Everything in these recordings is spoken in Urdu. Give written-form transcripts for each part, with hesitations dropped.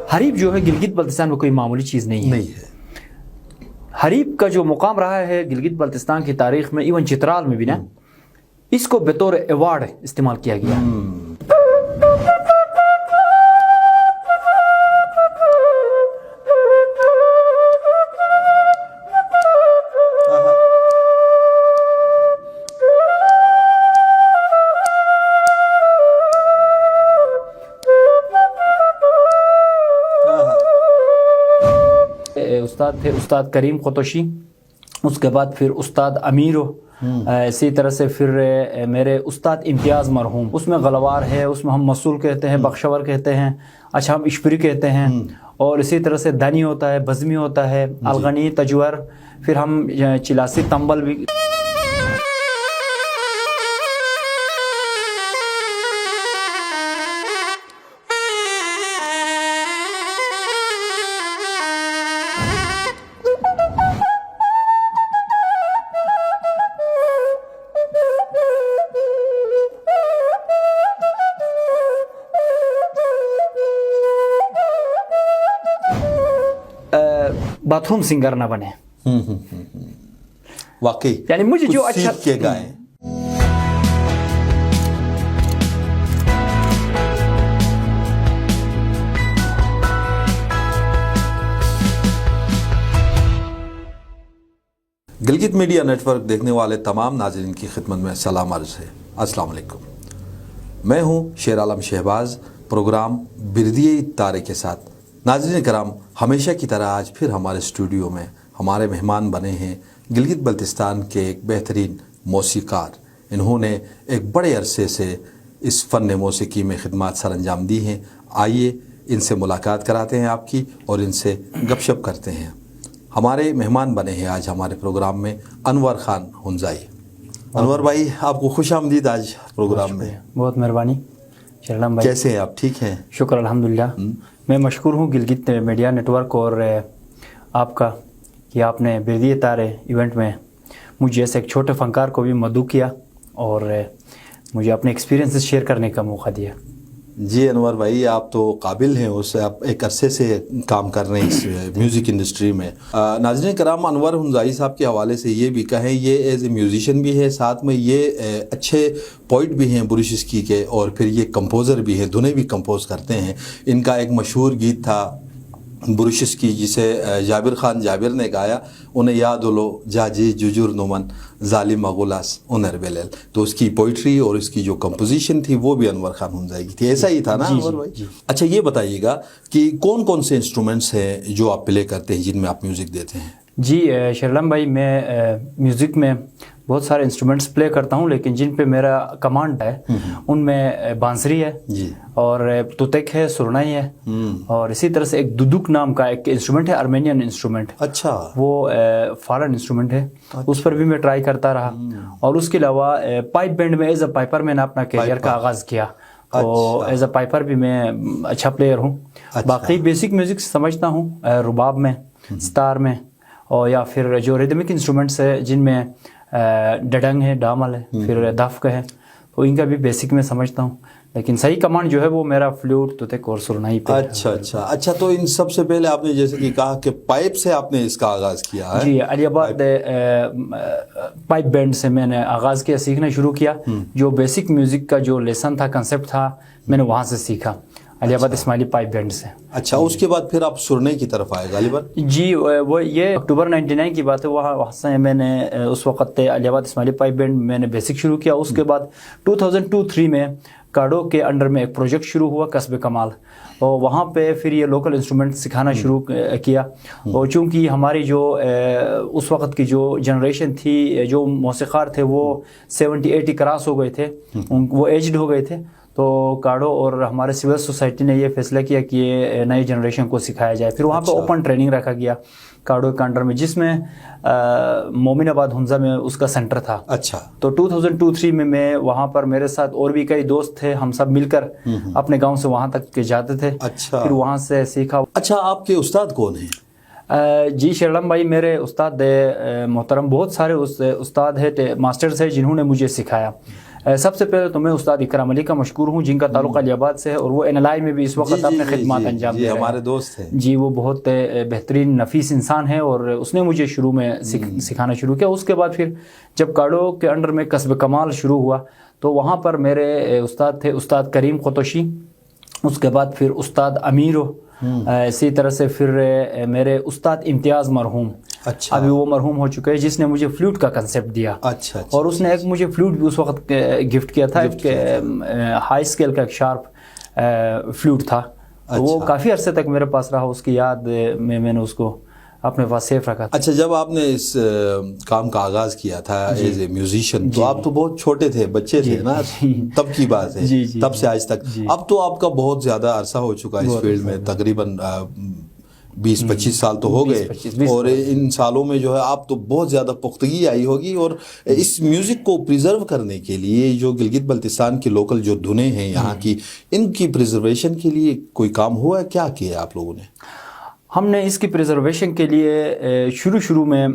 حریب جو ہے گلگت بلتستان میں کوئی معمولی چیز نہیں ہے. حریب کا جو مقام رہا ہے گلگت بلتستان کی تاریخ میں، ایون چترال میں بھی نا، اس کو بطور ایوارڈ استعمال کیا گیا. استاد تھے استاد کریم قطشی، اس کے بعد پھر استاد امیرو، اسی طرح سے پھر میرے استاد امتیاز مرحوم. اس میں غلوار ہے، اس میں ہم مسول کہتے ہیں، بخشور کہتے ہیں، اچھا ہم اشپری کہتے ہیں، اور اسی طرح سے دنی ہوتا ہے، بزمی ہوتا ہے، الغنی، تجور، پھر ہم چلاسی تنبل بھی. باتھ روم سنگر نہ بنے. واقعی یعنی مجھے جو اچھا کے گائیں. گلگت میڈیا نیٹ ورک دیکھنے والے تمام ناظرین کی خدمت میں سلام عرض ہے. السلام علیکم. میں ہوں شیر عالم شہباز، پروگرام بردیے تارے کے ساتھ. ناظرین کرام، ہمیشہ کی طرح آج پھر ہمارے اسٹوڈیو میں ہمارے مہمان بنے ہیں گلگت بلتستان کے ایک بہترین موسیقار. انہوں نے ایک بڑے عرصے سے اس فن موسیقی میں خدمات سر انجام دی ہیں. آئیے ان سے ملاقات کراتے ہیں آپ کی، اور ان سے گپ شپ کرتے ہیں. ہمارے مہمان بنے ہیں آج ہمارے پروگرام میں انور خان ہنزائی. انور بھائی، آپ کو خوش آمدید آج پروگرام میں. بہت مہربانی شرلم بھائی. کیسے ہیں آپ؟ ٹھیک ہیں؟ شکر الحمدللہ. میں مشکور ہوں گلگت میڈیا نیٹ ورک اور آپ کا کہ آپ نے بردیے تارے ایونٹ میں مجھے جیسے ایک چھوٹے فنکار کو بھی مدعو کیا اور مجھے اپنے ایکسپیرینسز شیئر کرنے کا موقع دیا. جی انور بھائی، آپ تو قابل ہیں، اس سے آپ ایک عرصے سے کام کر رہے ہیں اس میوزک انڈسٹری میں. ناظرین کرام، انور ہنزائی صاحب کے حوالے سے یہ بھی کہیں، یہ ایز اے میوزیشین بھی ہے، ساتھ میں یہ اچھے پوئٹ بھی ہیں بروشسکی کے، اور پھر یہ کمپوزر بھی ہیں، دھنیں بھی کمپوز کرتے ہیں. ان کا ایک مشہور گیت تھا بروشسکی جسے جابر خان جابر نے گایا، انہیں یاد لو جاجی ججور نومن ظالم مغولاس انر بیلیل. تو اس کی پوئٹری اور اس کی جو کمپوزیشن تھی وہ بھی انور خان ہنزائی کی تھی. ایسا ہی تھا نا انور بھائی؟ اچھا یہ بتائیے گا کہ کون کون سے انسٹرومنٹس ہیں جو آپ پلے کرتے ہیں، جن میں آپ میوزک دیتے ہیں؟ جی شرلم بھائی، میں میوزک میں بہت سارے انسٹرومنٹس پلے کرتا ہوں، لیکن جن پہ میرا کمانڈ ہے ان میں بانسری ہے، اور توتک ہے، سرنائی ہے، اور اسی طرح سے ایک دودک نام کا ایک انسٹرومنٹ ہے، ارمینین انسٹرومنٹ. اچھا. وہ فارن انسٹرومنٹ ہے، اس پر بھی میں ٹرائی کرتا رہا. اور اس کے علاوہ پائپ بینڈ میں ایز اے پائپر میں نے اپنا کیریئر کا آغاز کیا، تو ایز اے پائپر بھی میں اچھا پلیئر ہوں. باقی بیسک میوزک سمجھتا ہوں رباب میں، ستار میں، اور یا پھر جو ریدمک انسٹرومنٹس ہے جن میں ڈڈنگ ہے، ڈامل ہے، پھر دفک ہے، تو ان کا بھی بیسک میں سمجھتا ہوں. لیکن صحیح کمانڈ جو ہے وہ میرا فلوٹ، توتک اور سرنائی پہ. اچھا. تو ان سب سے پہلے آپ نے جیسے کہ کہا کہ پائپ سے آپ نے اس کا آغاز کیا ہے. جی، علی آباد پائپ بینڈ سے میں نے آغاز کیا، سیکھنا شروع کیا. جو بیسک میوزک کا جو لیسن تھا، کنسیپٹ تھا، میں نے وہاں سے سیکھا، علی آباد اسماعیلی پائپ بینڈ سے. اچھا، اس کے بعد پھر آپ سرنائی کی طرف آئے غالباً؟ جی، وہ یہ اکتوبر 99 کی بات ہے. وہاں سے میں نے اس وقت علی آباد اسماعیلی پائپ بینڈ میں نے بیسک شروع کیا. اس کے بعد 2002-03 میں کاڈو کے انڈر میں ایک پروجیکٹ شروع ہوا، قصب کمال، اور وہاں پہ پھر یہ لوکل انسٹرومنٹ سکھانا شروع کیا. اور چونکہ ہماری جو اس وقت کی جو جنریشن تھی، جو موسیقار تھے وہ 70-80 کراس ہو گئے تھے، وہ ایجڈ ہو گئے تھے. تو کاڈو اور ہمارے سول سوسائٹی نے یہ فیصلہ کیا کہ یہ نئی جنریشن کو سکھایا جائے. پھر وہاں پہ اوپن ٹریننگ رکھا گیا کاڈو کے انڈر میں، جس میں مومن آباد ہنزا میں اس کا سینٹر تھا. اچھا. تو 2002-03 میں وہاں پر میرے ساتھ اور بھی کئی دوست تھے، ہم سب مل کر اپنے گاؤں سے وہاں تک جاتے تھے. اچھا. پھر وہاں سے سیکھا. اچھا، آپ کے استاد کون ہیں؟ جی شرلم بھائی، میرے استاد محترم بہت سارے استاد ہیں، ماسٹرز ہیں جنہوں نے مجھے سکھایا. سب سے پہلے تو میں استاد اکرام علی کا مشکور ہوں جن کا تعلق علی آباد سے ہے اور وہ NLI میں بھی اس وقت اپنے خدمات انجام دے رہے ہیں. ہمارے دوست ہیں جی. وہ بہت بہترین نفیس انسان ہے اور اس نے مجھے شروع میں سکھانا شروع کیا. اس کے بعد پھر جب کاڑو کے انڈر میں کسب کمال شروع ہوا تو وہاں پر میرے استاد تھے استاد کریم قطوشی, اس کے بعد پھر استاد امیرو, اسی طرح سے پھر میرے استاد امتیاز مرحوم, اچھا ابھی وہ مرحوم ہو چکے ہیں, جس نے مجھے فلوٹ کا کنسیپٹ دیا. اچھا اور اس نے ایک مجھے فلوٹ بھی اس وقت گفٹ کیا تھا, ایک ہائی اسکیل کا ایک شارپ فلوٹ تھا. وہ کافی عرصے تک میرے پاس رہا, اس کی یاد میں نے اس کو اپنے پاس سیف رکھا تھا. اچھا, جب آپ نے اس کام کا آغاز کیا تھا ایز اے میوزیشین تو آپ تو بہت چھوٹے تھے, بچے تھے نا, تب کی بات ہے, تب سے آج تک. اب تو آپ کا بہت زیادہ عرصہ ہو چکا اس فیلڈ میں, تقریباً 20-25 سال تو ہو گئے, اور ان سالوں میں جو ہے آپ تو بہت زیادہ پختگی آئی ہوگی. اور اس میوزک کو پریزرو کرنے کے لیے جو گلگت بلتستان کی لوکل جو دھنیں ہیں یہاں کی, ان کی پریزرویشن کے لیے کوئی کام ہوا ہے, کیا کیا آپ لوگوں نے؟ ہم نے اس کی پریزرویشن کے لیے شروع میں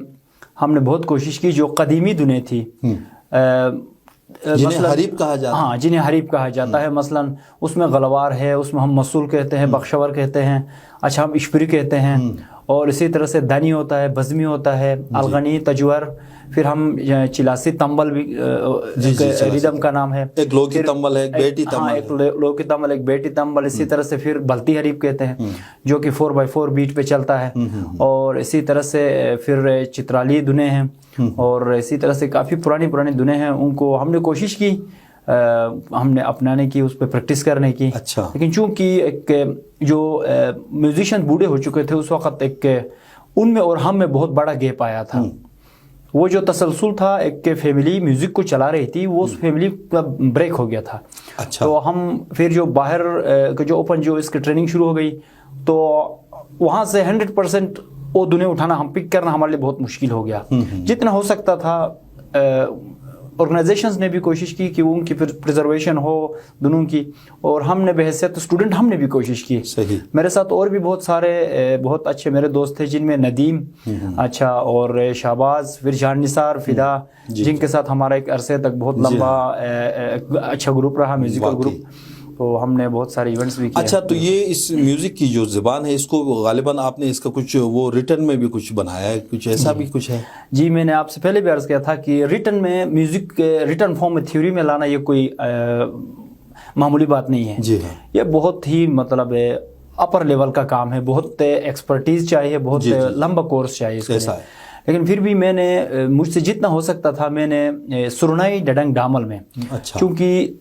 ہم نے بہت کوشش کی. جو قدیمی دنیں تھی جنہیں حریب کہا جاتا ہے, ہاں جنہیں حریب کہا جاتا ہے, مثلا اس میں غلوار ہے, اس میں ہم مسول کہتے ہیں, بخشور کہتے ہیں, اچھا ہم اشپری کہتے ہیں, اور اسی طرح سے دنی ہوتا ہے, بزمی ہوتا ہے, الغنی, تجور, پھر ہم چلاسی تمبل بھی ریدم کا نام ہے, ایک لوکی تمبل ہے, ایک بیٹی تمبل, ایک لوکی تمبل, ایک بیٹی تمبل. اسی طرح سے پھر بلتی حریب کہتے ہیں جو کہ 4x4 بیٹ پہ چلتا ہے, اور اسی طرح سے پھر چترالی دھنیں ہیں, اور اسی طرح سے کافی پرانی دھنیں ہیں. ان کو ہم نے کوشش کی, ہم نے اپنانے کی, اس پہ پریکٹس کرنے کی. اچھا. لیکن چونکہ ایک جو میوزیشین بوڑھے ہو چکے تھے اس وقت, ایک ان میں اور ہم میں بہت بڑا گیپ آیا تھا. وہ جو تسلسل تھا, ایک فیملی میوزک کو چلا رہی تھی, وہ اس فیملی کا بریک ہو گیا تھا. اچھا. تو ہم پھر جو باہر جو اوپن جو اس کی ٹریننگ شروع ہو گئی, تو وہاں سے 100% وہ دنیں اٹھانا, ہم پک کرنا ہمارے لیے بہت مشکل ہو گیا. جتنا ہو سکتا تھا آرگنائزیشنز نے بھی کوشش کی کہ ان کی پریزرویشن ہو دنوں کی, اور ہم نے بحیثیت اسٹوڈنٹ ہم نے بھی کوشش کی. صحیح. میرے ساتھ اور بھی بہت سارے بہت اچھے میرے دوست تھے, جن میں ندیم, اچھا, اور شہباز, پھر جان نثار, فدا, جن کے ساتھ ہمارا ایک عرصے تک بہت لمبا اچھا گروپ رہا, میوزیکل گروپ. تو ہم نے بہت سارے ایونٹس بھی کیے. اچھا, تو یہ اس میوزک کی جو زبان ہے, اس کو غالباً آپ نے اس کا کچھ وہ ریٹن میں بھی کچھ بنایا ہے, کچھ ایسا بھی کچھ ہے؟ جی, میں نے آپ سے پہلے بھی عرض کیا تھا کہ ریٹن میں میوزک ریٹن فارم میں تھیوری میں لانا یہ کوئی معمولی بات نہیں ہے. جی ہاں. یہ بہت ہی مطلب اپر لیول کا کام ہے, بہت ایکسپرٹیز چاہیے, بہت لمبا کورس چاہیے اس کے. لیکن پھر بھی میں نے مجھ سے جتنا ہو سکتا تھا میں نے سرنائی ڈڈنگ ڈامل میں, چونکہ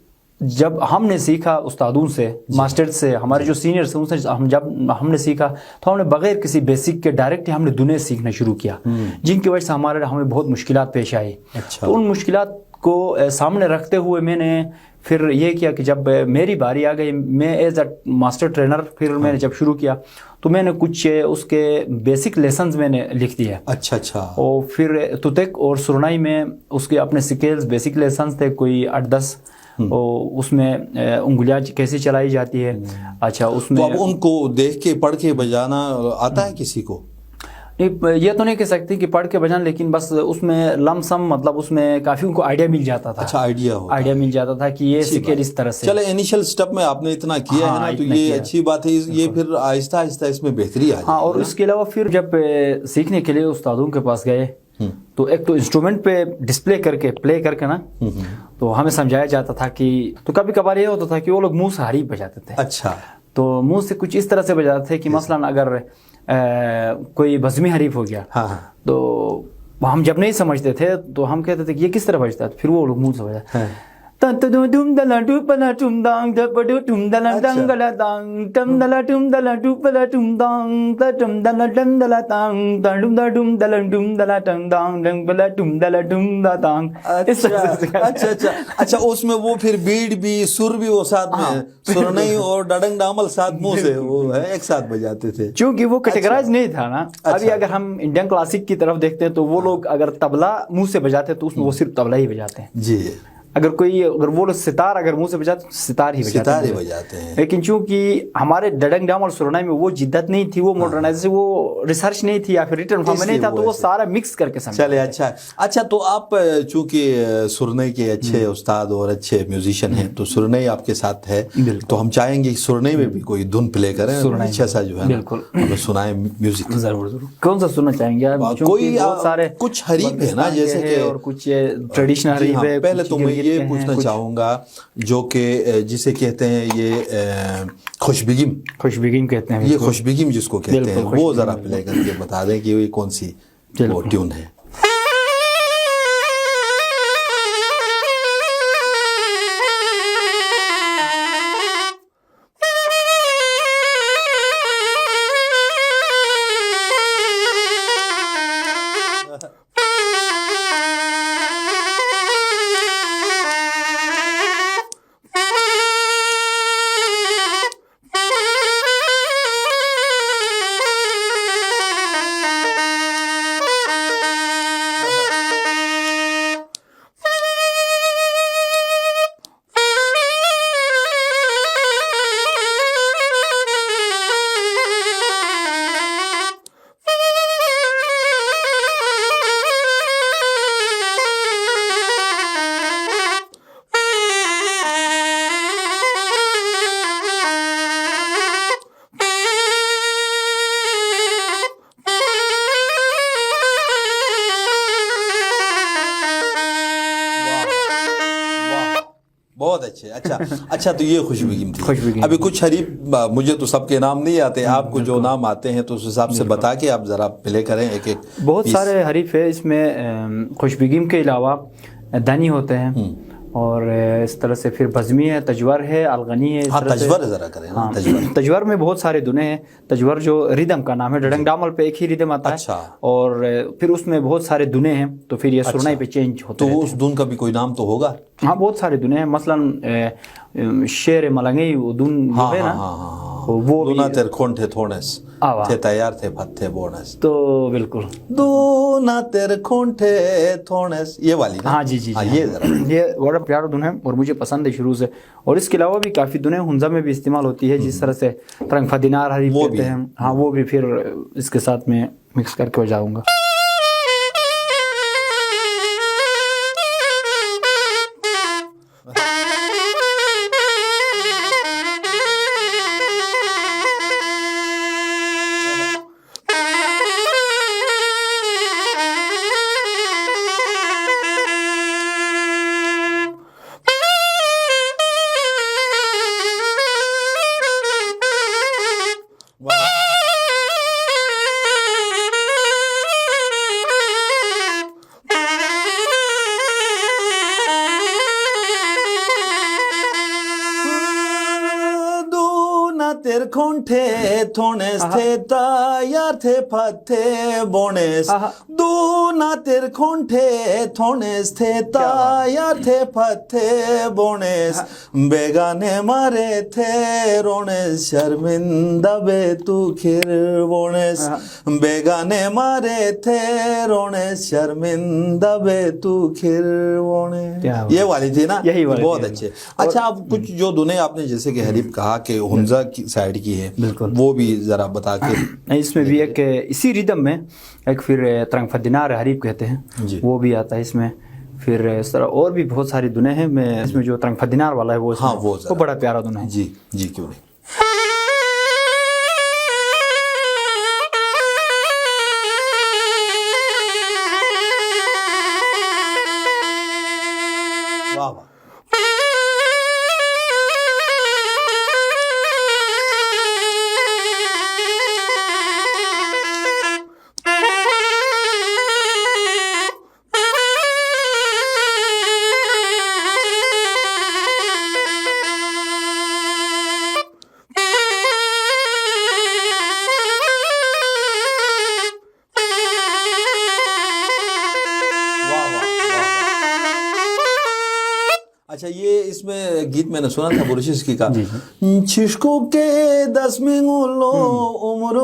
جب ہم نے سیکھا استادوں سے, ماسٹر سے, ہمارے جو سینئرز ہیں ان سے جب ہم نے سیکھا تو ہم نے بغیر کسی بیسک کے ڈائریکٹ ہم نے دنیں سیکھنا شروع کیا, جن کی وجہ سے ہمیں بہت مشکلات پیش آئی. تو ان مشکلات کو سامنے رکھتے ہوئے میں نے پھر یہ کیا کہ جب میری باری آ گئی, میں ایز اے ماسٹر ٹرینر پھر میں نے جب شروع کیا تو میں نے کچھ اس کے بیسک لیسنز میں نے لکھ دیا. اچھا. اور پھر تتک اور سرنائی میں اس کے اپنے سکیلز بیسک لیسنز تھے, کوئی 8-10, اور اس میں انگلیاں کیسے چلائی جاتی ہے. اچھا, اس میں اب ان کو دیکھ کے پڑھ کے بجانا آتا ہے کسی کو؟ یہ تو نہیں کہہ سکتی کہ پڑھ کے بجان, لیکن بس اس میں لم سم مطلب اس میں کافی ان کو آئیڈیا مل جاتا تھا. اچھا, آئیڈیا مل جاتا تھا کہ یہ سکیل اس طرح سے. چلے, انیشل سٹیپ میں آپ نے اتنا کیا ہے نا, تو یہ اچھی بات ہے. یہ پھر آہستہ آہستہ اس میں بہتری آ جائے. ہاں, اور اس کے علاوہ پھر جب سیکھنے کے لیے استادوں کے پاس گئے تو ایک تو انسٹرومنٹ پہ ڈسپلے کر کے پلے کر کے نا, تو ہمیں سمجھایا جاتا تھا کہ, تو کبھی کبھار یہ ہوتا تھا کہ وہ لوگ منہ سے حریف بجاتے تھے. اچھا. تو منہ سے کچھ اس طرح سے بجاتے تھے کہ مثلا اگر کوئی بزمی حریف ہو گیا تو ہم جب نہیں سمجھتے تھے تو ہم کہتے تھے کہ یہ کس طرح بجتا ہے, پھر وہ لوگ منہ سے بجاتے اچھا, اس میں وہ پھر بیٹ بھی سر بھی وہ ساتھ میں, سرنئی اور ڈڈنگ ڈامل ساتھ منہ سے وہ ایک ساتھ بجاتے تھے, چونکہ وہ کیٹیگرائز نہیں تھا نا. ابھی اگر ہم انڈین کلاسک کی طرف دیکھتے ہیں تو وہ لوگ اگر طبلہ منہ سے بجاتے تو اس میں وہ صرف طبلہ ہی بجاتے ہیں. جی. اگر وہ لوگ ستار اگر منہ سے بجاتے تو ستار ہی بجاتے ہیں. لیکن چونکہ ہمارے ڈڈنگ ڈام اور سرنائی میں وہ جدت نہیں تھی, وہ ماڈرنائزیشن, وہ ریسرچ نہیں تھی یا پھر ریٹن فارم میں نہیں تھا, تو وہ سارا مکس کر کے سمجھا. چلے اچھا تو آپ چونکہ سرنائی کے اچھے استاد اور اچھے میوزیشین ہیں, تو سرنائی آپ کے ساتھ ہے, تو ہم چاہیں گے سرنائی میں بھی کوئی دھن پلے کریں, اچھا سا جو ہے بالکل سنائیں میوزک. ضرور. کون سا سننا چاہیں گے آپ؟ کوئی بہت سارے کچھ حریف ہے نا, جیسے کہ اور کچھ ٹریڈیشنل حریف ہے. پہلے تو میں یہ پوچھنا چاہوں گا جو کہ جسے کہتے ہیں یہ خوشبگیم کہتے ہیں, یہ خوشبگیم جس کو کہتے ہیں, وہ ذرا پلے کر کے بتا دیں کہ یہ کون سی وہ ٹیون ہے. بہت اچھے. اچھا تو یہ خوشبگیم تھی. ابھی کچھ حریف مجھے تو سب کے نام نہیں آتے, آپ کو جو نام آتے ہیں تو اس حساب سے بتا کے آپ ذرا پلے کریں ایک ایک. بہت سارے حریف ہے اس میں. خوشبگیم کے علاوہ دانی ہوتے ہیں, اور اس طرح سے پھر بزمی ہے, تجور ہے, الغنی ہے. تجور ذرا کریں. تجور میں بہت سارے دنے ہیں. تجور جو ریدم کا نام ہے, ڈڈنگ ڈامل پہ ایک ہی ریدم آتا ہے, اور پھر اس میں بہت سارے دنے ہیں, تو پھر یہ سرنائی پہ چینج ہوتے ہیں. تو اس دن کا بھی کوئی نام تو ہوگا؟ ہاں بہت سارے دنے ہیں. مثلا شیر ملنگی دن جو ہے نا, وہ دونا تیر کھون تھے تھونس تھے تیار تھے پھت تھے بونس. تو بالکل دونا تیر کھون تھے تھونس, یہ والی نا. ہاں جی. یہ بڑا پیارا دن ہے اور مجھے پسند ہے شروع سے. اور اس کے علاوہ بھی کافی دنیں ہنزا میں بھی استعمال ہوتی ہے, جس طرح سے ترنگ فدینار حریف کہتے ہیں. ہاں وہ بھی پھر اس کے ساتھ میں مکس کر کے بجاؤں گا. تیر کھون تھے تھونس تھے تیار تھے پھت تھے بونس. دونا تیر کھون تھے تھونس تھے تیار تھے پھت تھے بونس. بیگانے مارے تھے رونس شرمندہ بے تو کھر بونس. بیگانے مارے تھے رونس شرمندہ بے تو کھر بونس. یہ والی تھی نا, بہت اچھے. اچھا اب کچھ جو دنیں آپ نے جیسے کہ حریف کہا کہ ہنزا کی سائیڈ کی ہے, وہ بھی ذرا بتا کے. اس میں بھی ایک اسی ریدم میں ایک پھر ترنگ فدینار حریف کہتے ہیں, وہ بھی آتا ہے اس میں. پھر اس طرح اور بھی بہت ساری دنیں ہیں. میں اس میں جو ترنگ فدینار والا ہے وہ بڑا پیارا دن ہے. جی کیوں نہیں. واہ واہ. اچھا یہ اس میں گیت میں نے سنا تھا بورشسکی کا, چھشکو کے 10 عمرو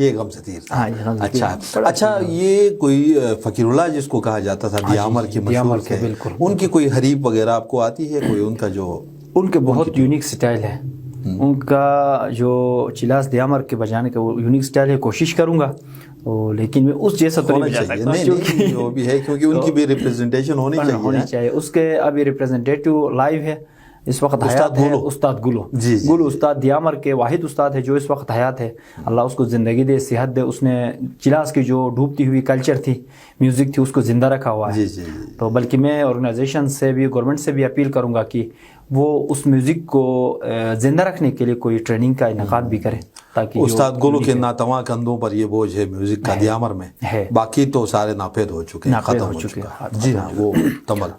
یہ غم ستیر تھا. ہاں یہ غم ستیر. اچھا یہ کوئی فقیر اللہ جس کو کہا جاتا تھا دیامر کے مشہور تھے, ان کی کوئی حریف وغیرہ آپ کو آتی ہے کوئی ان کا جو؟ ان کے بہت یونیک سٹائل ہے, ان کا جو چلاس دیامر کے بجانے کا وہ یونیک سٹائل ہے. کوشش کروں گا لیکن میں اس جیسا تو نہیں بجا سکتا, نہیں وہ بھی ہے کیونکہ ان کی بھی ریپریزنٹیشن ہونی چاہیے. اس کے ابھی ریپریزنٹیٹیو لائیو ہے اس وقت حیات ہے, استاد گلو. گلو استاد دیامر کے واحد استاد ہے جو اس وقت حیات ہے. اللہ اس کو زندگی دے, صحت دے. اس نے چلاس کی جو ڈوبتی ہوئی کلچر تھی, میوزک تھی, اس کو زندہ رکھا ہوا ہے. تو بلکہ میں آرگنائزیشن سے بھی, گورنمنٹ سے بھی اپیل کروں گا کہ وہ اس میوزک کو زندہ رکھنے کے لیے کوئی ٹریننگ کا انعقاد بھی کرے, تاکہ استاد گلو کے ناتواں کندھوں پر یہ بوجھ ہے میوزک کا دیامر میں, باقی تو سارے ناپید ہو چکے ہیں, ختم ہو چکے ہیں. جی ہاں, وہ تمل.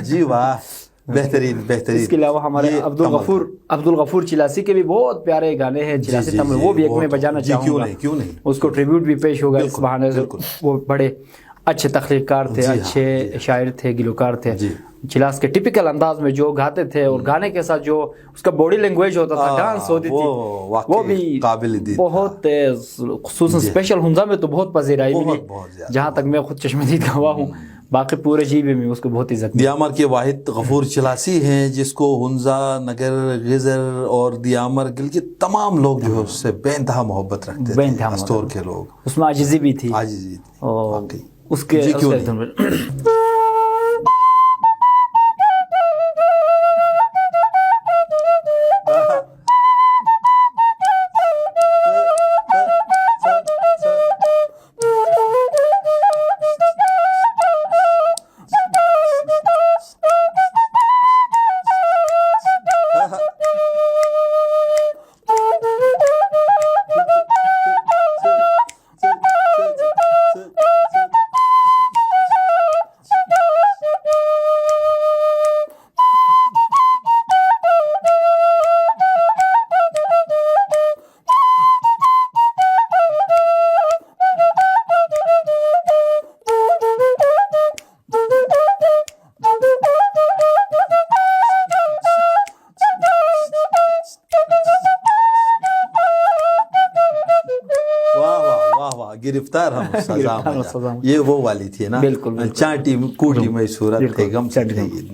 جی واہ, بہترین بہترین. اس کے علاوہ ہمارے عبد الغفور چلاسی کے بھی بہت پیارے گانے ہیں, چلاسی تمل, وہ بھی ایک میں بجانا چاہوں گا. کیوں نہیں, اس کو ٹریبیوٹ بھی پیش ہوگا اس بہانے سے. وہ بڑے اچھے تخلیق کار تھے, اچھے شاعر تھے, گلوکار تھے. چلاس کے ٹپیکل انداز میں جو گاتے تھے, اور گانے کے ساتھ جو اس کا باڈی لینگویج ہوتا تھا, ڈانس ہوتی تھی, وہ بھی بہت خصوصاً اسپیشل ہنزا میں تو بہت پذیرائی ملی, جہاں تک میں خود چشمدید گواہ ہوں. باقی پورے جیبے میں اس کو بہت عزت. دیامر کے واحد غفور چلاسی ہیں جس کو ہنزا, نگر, غزر اور دیامر گل کے تمام لوگ جو ہے اس سے بے انتہا محبت رکھتے تھے, استور کے لوگ. اس میں عاجزی بھی تھی, اس کے گرفتار ہم سزا, یہ وہ والی تھی نا, چانٹی کوٹی میں صورت تھے غم سے.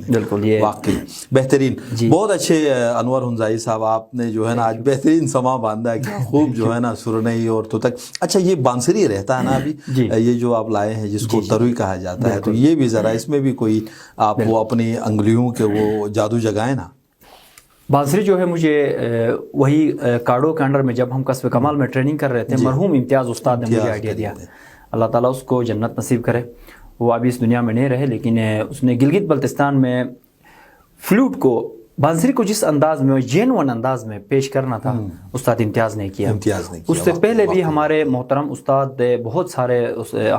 بالکل, یہ واقعی بہترین. بہت اچھے انور ہنزائی صاحب, آپ نے جو ہے نا آج بہترین سما باندھا ہے, کہ خوب جو ہے نا سرنئی اور تو تک. اچھا یہ بانسری رہتا ہے نا ابھی, یہ جو آپ لائے ہیں جس کو تروئی کہا جاتا ہے, تو یہ بھی ذرا اس میں بھی کوئی آپ وہ اپنی انگلیوں کے وہ جادو جگائیں نا. بانسری جو ہے مجھے وہی کاڑو کے انڈر میں جب ہم قصبہ کمال میں ٹریننگ کر رہے تھے, مرحوم امتیاز استاد نے مجھے آئیڈیا دیا. اللہ تعالیٰ اس کو جنت نصیب کرے. وہ ابھی اس دنیا میں نہیں رہے, لیکن اس نے گلگت بلتستان میں فلوٹ کو, بانسری کو جس انداز میں, جینوئن انداز میں پیش کرنا تھا, استاد امتیاز نے کیا. اس سے پہلے بھی ہمارے محترم استاد بہت سارے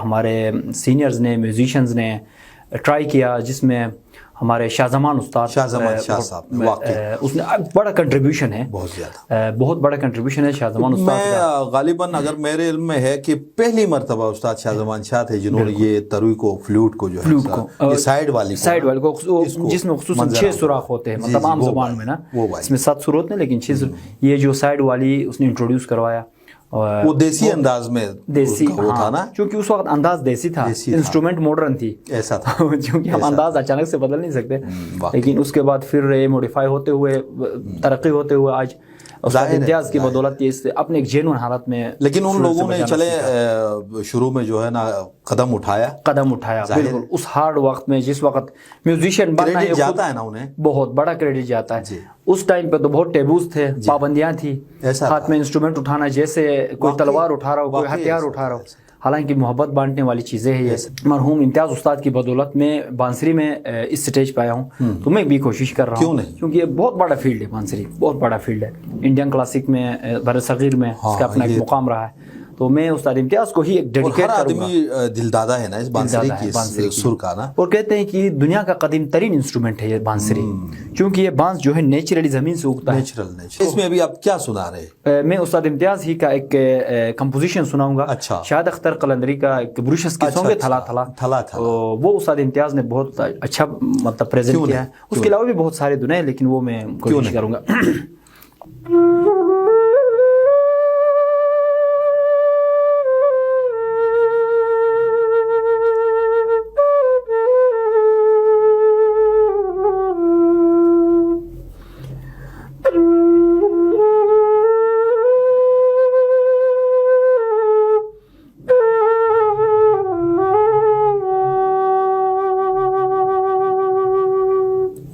ہمارے سینئرز نے, میوزیشنز نے ٹرائی کیا, جس میں ہمارے شاہ زمان استاد, شاہ صاحب, اس نے بڑا کنٹریبیوشن ہے, بہت زیادہ, بہت بڑا کنٹریبیوشن ہے شاہ زمان استاد کا. میں غالباً اگر میرے علم میں ہے کہ پہلی مرتبہ استاد شاہ زمان شاہ تھے جنہوں نے یہ تروئی کو, فلوٹ کو جو ہے سائیڈ والی کو, جس میں خصوصاً 6 سوراخ ہوتے ہیں تمام زبان میں نا, اس میں 7 سر ہوتے ہیں لیکن 6, یہ جو سائیڈ والی اس نے انٹروڈیوس کروایا. وہ دیسی انداز میں دیسی وہ تھا نا, چونکہ اس وقت انداز دیسی تھا, انسٹرومنٹ ماڈرن تھی, ایسا تھا چونکہ ہم انداز اچانک سے بدل نہیں سکتے. لیکن اس کے بعد پھر یہ موڈیفائی ہوتے ہوئے ترقی ہوتے ہوئے آج استاد امتیاز کی بدولت یہ اس سے اپنے ایک جینون حالت میں. لیکن ان لوگوں نے چلے شروع میں جو ہے نا قدم اٹھایا بالکل اس ہارڈ وقت میں, جس وقت میوزیشین بننا ہے جاتا ہے نا انہیں بہت بڑا کریڈٹ جاتا ہے. اس ٹائم پہ تو بہت ٹیبوز تھے, پابندیاں تھی, ہاتھ میں انسٹرومنٹ اٹھانا جیسے کوئی تلوار اٹھا رہا ہو, کوئی ہتھیار اٹھا رہا ہو. حالانکہ محبت بانٹنے والی چیزیں ہیں یہ. مرحوم امتیاز استاد کی بدولت میں بانسری میں اس سٹیج پہ آیا ہوں, تو میں بھی کوشش کر رہا ہوں, کیونکہ یہ بہت بڑا فیلڈ ہے. بانسری بہت بڑا فیلڈ ہے انڈین کلاسک میں, بر صغیر میں اس کا اپنا ایک مقام رہا ہے. تو میں استاد امتیاز کو ہی ایک ڈیڈیکیٹ کروں گا. آدمی دل دادا ہے نا اس بانسری کی سر کا نا, اور کہتے ہیں کہ دنیا کا قدیم ترین انسٹرومنٹ ہے یہ بانسری, کیونکہ یہ بانس جو ہے نیچرلی زمین سے اگتا ہے. اس میں ابھی آپ کیا سنا رہے؟ میں استاد امتیاز ہی کا ایک کمپوزیشن سناؤں گا. اچھا. شاہد اختر قلندری کا ایک بروشس کی سانگ ہے تھلا تھلا, وہ استاد امتیاز نے بہت اچھا مطلب پریزنٹ کیا ہے. اس کے علاوہ بھی بہت سارے دنیں, لیکن وہ میں کوشش کروں گا.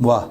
واہ,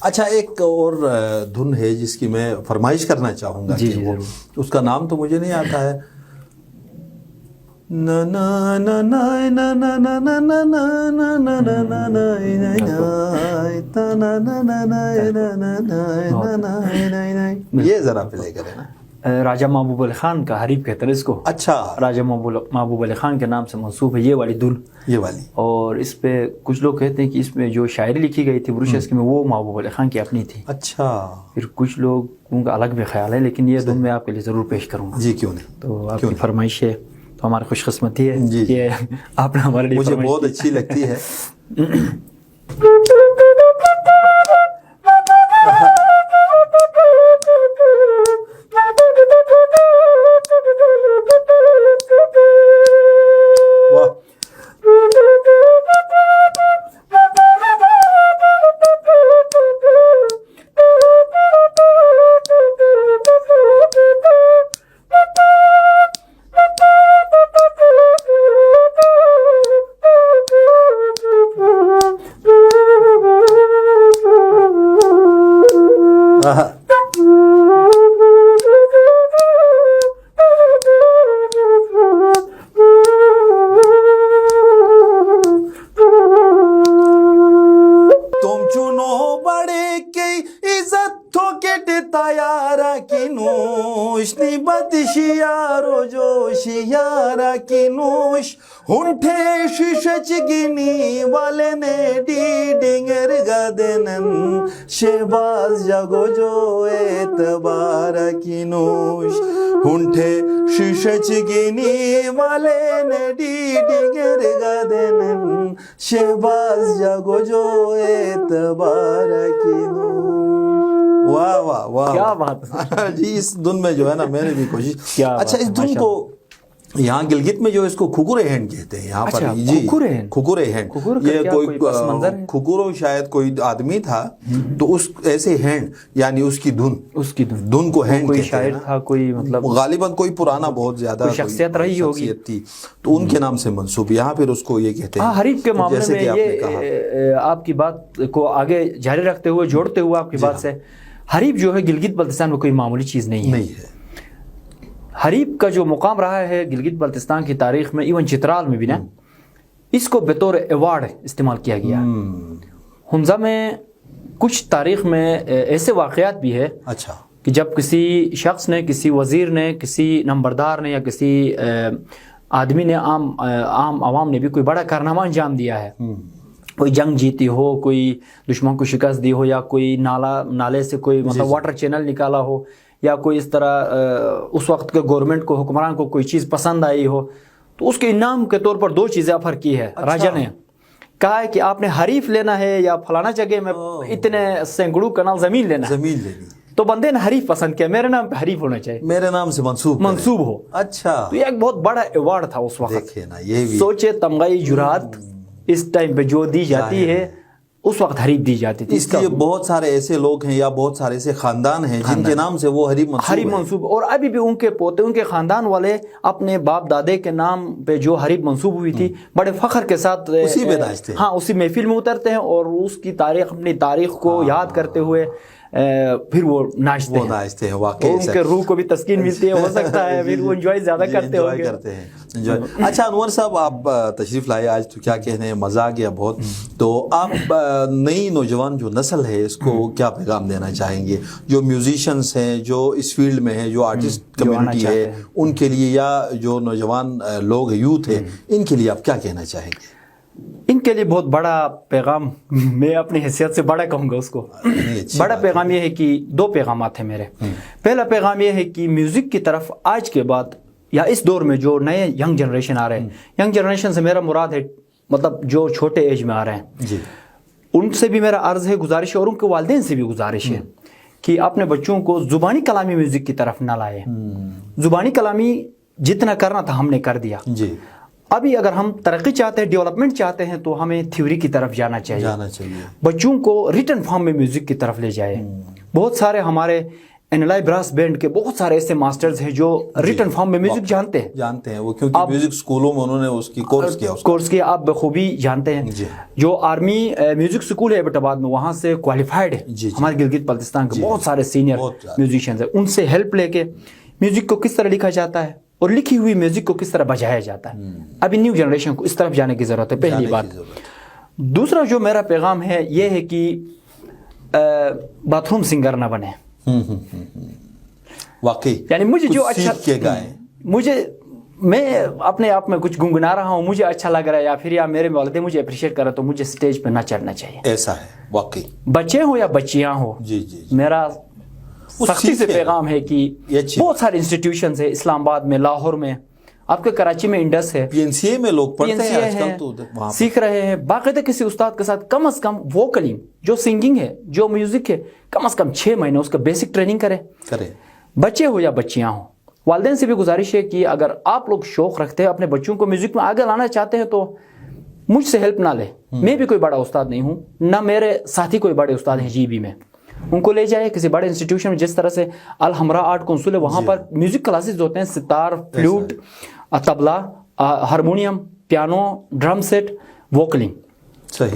اچھا ایک اور دھن ہے جس کی میں فرمائش کرنا چاہوں گا. اس کا نام تو مجھے نہیں آتا ہے. یہ ذرا پلے کریں نا. راجہ محبوب علی خان کا حریف کہتے ہیں اس کو. اچھا, راجہ محبوب علی خان کے نام سے منسوب ہے یہ والی دھن, یہ والی. اور اس پہ کچھ لوگ کہتے ہیں کہ اس میں جو شاعری لکھی گئی تھی بروشس کی میں, وہ محبوب علی خان کی اپنی تھی. اچھا. پھر کچھ لوگوں کا الگ بھی خیال ہے, لیکن یہ دھن میں آپ کے لیے ضرور پیش کروں گا. جی کیوں نہیں, تو آپ کی فرمائش ہے تو ہماری خوش قسمتی ہے. جی آپ نے ہمارے لیے مجھے بہت اچھی لگتی ہے. ہنٹے شیشچ گینی والے نے ڈی ڈنگر گدنن شہباز جگو جو اعتبار کی نوش ہونٹے شیشہ چگینی والے نڈی ڈگر گدن شہباز جاگو جو اعتبار کی نوش. واہ واہ واہ کیا بات جی. اس دن میں جو ہے نا میں نے بھی کوشش. کیا اچھا اس دن کو یہاں گلگت میں جو اس کو کھکورے ہینڈ کہتے ہیں یہاں پر. جی کھکورے ہینڈ. یہ کوئی کھکورو شاید کوئی آدمی تھا تو اس ایسے ہینڈ یعنی اس کی دھن کو ہینڈ کوئی شاعر تھا کوئی مطلب غالباً کوئی پرانا بہت زیادہ شخصیت رہی ہوگی تھی تو ان کے نام سے منسوب. یہاں پھر اس کو یہ کہتے ہیں. حریف کے معاملے میں یہ آپ کی بات کو آگے جاری رکھتے ہوئے جوڑتے ہوئے آپ کی بات سے حریف جو ہے گلگت بلتستان میں کوئی معمولی چیز نہیں ہے. حریف کا جو مقام رہا ہے گلگت بلتستان کی تاریخ میں ایون چترال میں بھی نا اس کو بطور ایوارڈ استعمال کیا گیا. حمزہ میں کچھ تاریخ میں ایسے واقعات بھی ہے اچھا کہ جب کسی شخص نے کسی وزیر نے کسی نمبردار نے یا کسی آدمی نے عام عوام نے بھی کوئی بڑا کارنامہ انجام دیا ہے. کوئی جنگ جیتی ہو کوئی دشمن کو شکست دی ہو یا کوئی نالے سے کوئی مطلب واٹر چینل نکالا ہو یا کوئی اس طرح اس وقت کے گورنمنٹ کو حکمران کو کوئی چیز پسند آئی ہو تو اس کے انعام کے طور پر 2 چیزیں آفر کی ہے. راجا نے کہا ہے کہ آپ نے حریف لینا ہے یا فلانا جگہ میں اتنے سینکڑوں کنال زمین لینا زمین لینی. تو بندے نے حریف پسند کیا میرے نام پہ حریف ہونا چاہیے میرے نام سے منسوب ہو. اچھا تو یہ ایک بہت بڑا ایوارڈ تھا اس وقت. دیکھیں نا یہ بھی سوچے تمغائی جرات اس ٹائم پہ جو دی جاتی ہے اس وقت حریف دی جاتی تھی. اس لیے بہت سارے ایسے لوگ ہیں یا بہت سارے ایسے خاندان ہیں جن کے نام سے وہ حریف منصوب اور ابھی بھی ان کے پوتے ان کے خاندان والے اپنے باپ دادے کے نام پہ جو حریف منصوب ہوئی تھی بڑے فخر کے ساتھ اسی میں ناچتے ہیں. ہاں اسی محفل میں اترتے ہیں اور اس کی تاریخ اپنی تاریخ کو یاد کرتے ہوئے پھر وہ ناچتے ہیں. واقعی ان کے روح کو بھی تسکین ملتی ہے ہو سکتا ہے پھر وہ انجوائے زیادہ کرتے ہیں. اچھا انور صاحب آپ تشریف لائے آج تو کیا کہنے ہیں مزہ آ گیا بہت. تو آپ نئی نوجوان جو نسل ہے اس کو کیا پیغام دینا چاہیں گے جو میوزیشنز ہیں جو اس فیلڈ میں ہیں جو آرٹسٹ کمیونٹی ہے ان کے لیے یا جو نوجوان لوگ یوتھ ہیں ان کے لیے آپ کیا کہنا چاہیں گے؟ ان کے لیے بہت بڑا پیغام میں اپنی حیثیت سے بڑا کہوں گا اس کو. بڑا پیغام یہ ہے کہ 2 پیغامات ہیں میرے. پہلا پیغام یہ ہے کہ میوزک کی طرف آج کے بعد یا اس دور میں جو نئے ینگ جنریشن آ رہے ہیں ینگ جنریشن سے میرا مراد ہے مطلب جو چھوٹے ایج میں آ رہے ہیں ان سے بھی میرا عرض ہے گزارش ہے اور ان کے والدین سے بھی گزارش ہے کہ اپنے بچوں کو زبانی کلامی میوزک کی طرف نہ لائے. زبانی کلامی جتنا کرنا تھا ہم نے کر دیا. ابھی اگر ہم ترقی چاہتے ہیں ڈیولپمنٹ چاہتے ہیں تو ہمیں تھیوری کی طرف جانا چاہیے. بچوں کو ریٹن فارم میں میوزک کی طرف لے جائے. بہت سارے ہمارے انلائی براس بینڈ کے بہت سارے ایسے ماسٹرز ہیں جو ریٹن فارم میں میوزک جانتے ہیں وہ کیونکہ میوزک سکولوں میں انہوں نے اس کی کورس کیا آپ بخوبی جانتے ہیں. جو آرمی میوزک سکول ہے ایبٹ آباد میں وہاں سے کوالیفائڈ ہے ہمارے گلگت بلتستان کے بہت سارے سینئر میوزیشینز ہیں. ان سے ہیلپ لے کے میوزک کو کس طرح لکھا جاتا ہے اور لکھی ہوئی میوزک کو کس طرح بجایا جاتا ہے. ابھی نیو جنریشن کو اس طرف جانے کی ضرورت ہے پہلی بات. دوسرا جو میرا پیغام ہے یہ ہے کہ باتھ روم سنگر نہ بنے. واقعی یعنی مجھے جو اچھا میں اپنے آپ میں کچھ گنگنا رہا ہوں مجھے اچھا لگ رہا ہے یا پھر یا میرے والدین مجھے اپریشیٹ کر رہا تو مجھے سٹیج پہ نہ چڑھنا چاہیے. ایسا ہے واقعی. بچے ہوں یا بچیاں ہوں میرا سختی سے پیغام ہے کہ بہت سارے انسٹیٹیوشنز ہیں اسلام آباد میں لاہور میں آپ کے کراچی میں انڈس ہے PNCA میں لوگ پڑھتے ہیں آج کل تو سیکھ رہے ہیں باقاعدہ کسی استاد کے ساتھ کم از کم ووکلی جو سنگنگ ہے جو میوزک ہے کم از کم 6 مہینے اس کا بیسک ٹریننگ کرے. بچے ہو یا بچیاں ہوں والدین سے بھی گزارش ہے کہ اگر آپ لوگ شوق رکھتے ہیں اپنے بچوں کو میوزک میں آگے لانا چاہتے ہیں تو مجھ سے ہیلپ نہ لے. میں بھی کوئی بڑا استاد نہیں ہوں نہ میرے ساتھی کوئی بڑے استاد ہیں جی بی میں. ان کو لے جائے کسی بڑے انسٹیٹیوشن میں جس طرح سے الحمرا آرٹ کونسل ہے وہاں پر میوزک کلاسز ہوتے ہیں ستار فلوٹ طبلہ ہارمونیم پیانو ڈرم سیٹ ووکلنگ.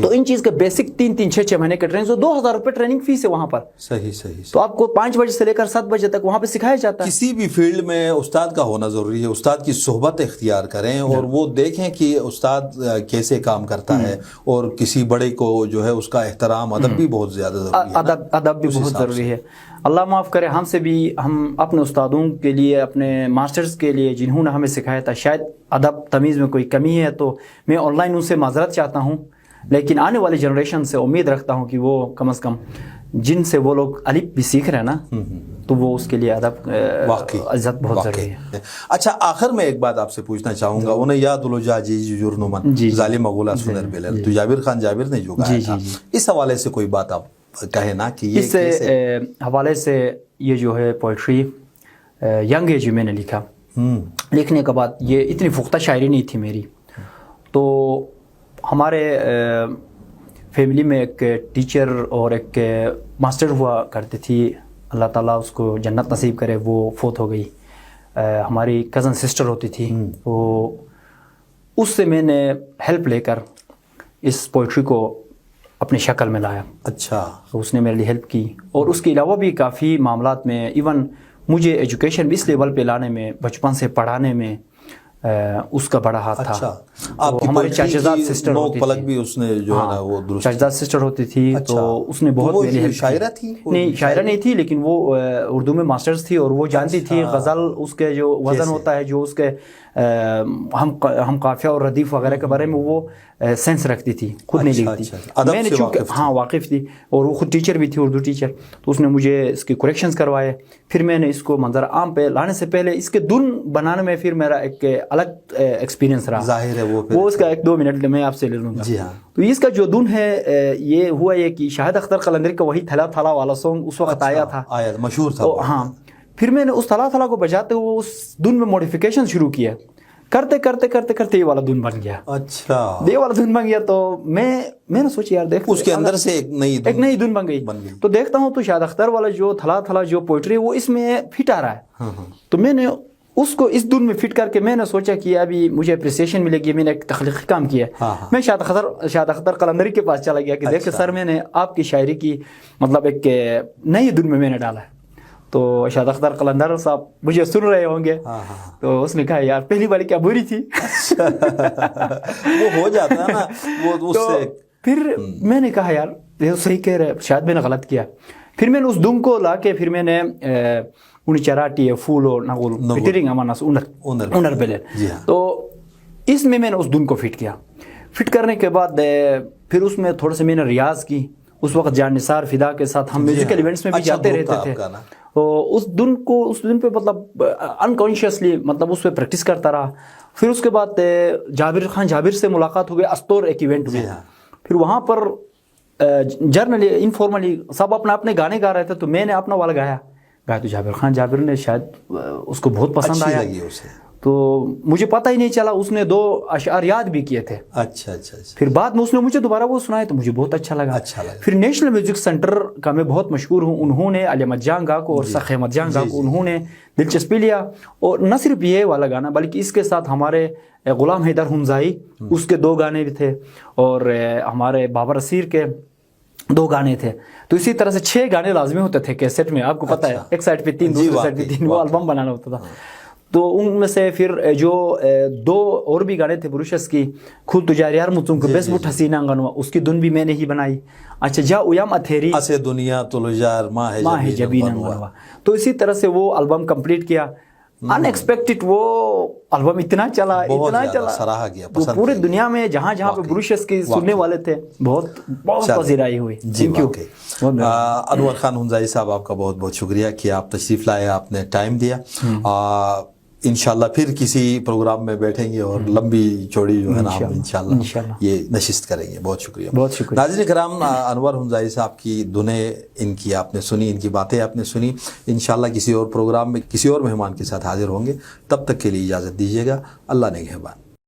تو ان چیز کے بیسک 3-6 مہینے کے ٹریننگ 2000 روپے ٹریننگ فیس ہے وہاں پر. صحیح. تو آپ کو 5 بجے سے لے کر 7 بجے تک وہاں پہ سکھایا جاتا ہے. کسی بھی فیلڈ میں استاد کا ہونا ضروری ہے. استاد کی صحبت اختیار کریں اور وہ دیکھیں کہ استاد کیسے کام کرتا ہے اور کسی بڑے کو جو ہے اس کا احترام ادب بھی بہت زیادہ ضروری ہے. ادب بھی بہت ضروری ہے. اللہ معاف کرے ہم سے بھی ہم اپنے استادوں کے لیے اپنے ماسٹرز کے لیے جنہوں نے ہمیں سکھایا تھا شاید ادب تمیز میں کوئی کمی ہے تو میں آن لائن ان سے معذرت چاہتا ہوں لیکن آنے والی جنریشن سے امید رکھتا ہوں کہ وہ کم از کم جن سے وہ لوگ الف بھی سیکھ رہے ہیں نا تو وہ اس کے لیے ادب عزت بہت ضروری ہے. اچھا آخر میں ایک بات آپ سے پوچھنا چاہوں گا, انہیں یاد الجا جی جرنمن ظالم مغولا سنر بلل تو جابر خان جابر نے جو گایا تھا, اس حوالے سے کوئی بات آپ کہیں نا کہ اس حوالے سے یہ جو ہے پوئٹری ینگ ایج میں نے لکھا. لکھنے کے بعد یہ اتنی پختہ شاعری نہیں تھی میری, تو ہمارے فیملی میں ایک ٹیچر اور ایک ماسٹر ہوا کرتی تھی, اللہ تعالیٰ اس کو جنت نصیب کرے, وہ فوت ہو گئی. ہماری کزن سسٹر ہوتی تھی, وہ اس سے میں نے ہیلپ لے کر اس پوئٹری کو اپنی شکل میں لایا. اچھا, اس نے میرے لیے ہیلپ کی, اور اس کے علاوہ بھی کافی معاملات میں, ایون مجھے ایجوکیشن بھی اس لیول پہ لانے میں, بچپن سے پڑھانے میں اس کا بڑا ہاتھ تھا. آپ ہمارے چاچازاد سسٹر ہوتی پلک بھی اس نے جو ہے نا وہ درست, چاچازاد سسٹر ہوتی تھی, تو اس نے بہت میری ہیلپ. شاعرہ تھی؟ نہیں شاعرہ نہیں تھی, لیکن وہ اردو میں ماسٹرز تھی, اور وہ جانتی تھی غزل اس کے جو وزن ہوتا ہے, جو اس کے ہم قافیہ اور ردیف وغیرہ کے بارے میں وہ سینس رکھتی تھی, خود نہیں لکھتی. میں نے چونکہ واقف تھی, اور وہ خود ٹیچر بھی تھی, اردو ٹیچر, تو اس نے مجھے اس کے کریکشنز کروائے. پھر میں نے اس کو منظر عام پہ لانے سے پہلے اس کے دن بنانے میں پھر میرا ایک الگ ایکسپیرینس رہا. ظاہر ہے وہ اس کا 1-2 منٹ میں آپ سے لے لوں گا. جی ہاں. تو اس کا جو دن ہے یہ ہوا یہ کہ شاہد اختر قلندری کا وہی تھلا تھلا والا سانگ اس وقت آیا تھا, مشہور تھا. ہاں, پھر میں نے اس تھلا تھلا کو بجاتے ہوئے اس دن میں موڈیفیکیشن شروع کیا, کرتے کرتے کرتے کرتے یہ والا دھن بن گیا. اچھا, یہ والا دھن بن گیا. تو میں نے سوچا یار دیکھ, اس کے اندر سے ایک نئی دھن بن گئی. تو دیکھتا ہوں تو شاہد اختر والا جو تھلا تھلا جو پوئٹری وہ اس میں فٹ آ رہا ہے. تو میں نے اس کو اس دھن میں فٹ کر کے میں نے سوچا کہ ابھی مجھے اپریسیشن ملے گی, میں نے ایک تخلیقی کام کیا. میں شاہد اختر قلندری کے پاس چلا گیا کہ دیکھیں سر میں نے آپ کی شاعری کی مطلب ایک نئی دھن میں نے ڈالا ہے. تو شاہد اختر قلندر صاحب مجھے سن رہے ہوں گے, تو اس نے کہا یار پہلی بار کیا بری تھی. وہ ہو جاتا ہے نا وہ اس سے. پھر میں نے کہا یار یہ صحیح کہہ رہے, شاید میں نے غلط کیا. پھر میں نے اس دھن کو لا کے پھر میں نے انہیں چراٹی فولو نغول فٹرنگ امانس اونر بلے, تو اس میں نے اس دھن کو فٹ کیا. فٹ کرنے کے بعد پھر اس میں تھوڑا سا میں نے ریاض کی. اس وقت جان نثار فدا کے ساتھ ہم میوزیکل ایونٹس میں بھی جاتے رہتے تھے. اس دن پہ مطلب انکانشیسلی مطلب اس پہ پریکٹس کرتا رہا. پھر اس کے بعد جابر خان جابر سے ملاقات ہو گئی استور ایک ایونٹ میں. پھر وہاں پر جرنلی انفارملی سب اپنا اپنے گانے گا رہے تھے, تو میں نے اپنا والا گایا تو جابر خان جابر نے شاید اس کو بہت پسند آیا. تو مجھے پتہ ہی نہیں چلا, اس نے 2 اشعار یاد بھی کیے تھے. اچھا. پھر بعد میں اس نے مجھے دوبارہ وہ سنائے تو مجھے بہت اچھا لگا. پھر نیشنل میوزک سینٹر کا میں بہت مشہور ہوں, انہوں نے علی احمد جان گا کو اور سخی احمد جان گا کو انہوں نے دلچسپی لیا. اور نہ صرف یہ والا گانا بلکہ اس کے ساتھ ہمارے غلام حیدر ہمزائی اس کے 2 گانے بھی تھے, اور ہمارے بابر اسیر کے 2 گانے تھے. تو اسی طرح سے 6 گانے لازمی ہوتے تھے کیسٹ میں, آپ کو پتہ ہے, ایک سائڈ پہ 3 دوسری سائڈ پہ 3, وہ البم بنانا ہوتا تھا. تو ان میں سے پھر جو 2 اور بھی گانے تھے بروشس کی, خود تجار یار متوں کو بیس بوٹ حسینہ گنوا, اس کی دھن بھی میں نے ہی بنائی. اچھا جا اویام اتھیری اسے دنیا تلجار ماہ جبین گنوا. تو اسی طرح سے وہ البم کمپلیٹ کیا. ان ایکسپیکٹڈ وہ البم اتنا چلا سراہا گیا, پورے دنیا میں جہاں جہاں پہ بروشس کی سننے والے تھے بہت پذیرائی ہوئی. Thank you. انور خان ہمزائی صاحب آپ کا بہت بہت شکریہ کہ آپ تشریف لائے, آپ نے ٹائم دیا. انشاءاللہ پھر کسی پروگرام میں بیٹھیں گے اور لمبی چوڑی جو ہے نا ہم انشاءاللہ یہ نشست کریں گے. بہت شکریہ. ناظرین کرام, انور ہمزائی صاحب کی دھنیں ان کی آپ نے سنی, ان کی باتیں آپ نے سنی. انشاءاللہ کسی اور پروگرام میں کسی اور مہمان کے ساتھ حاضر ہوں گے. تب تک کے لیے اجازت دیجیے گا. اللہ نگہبان.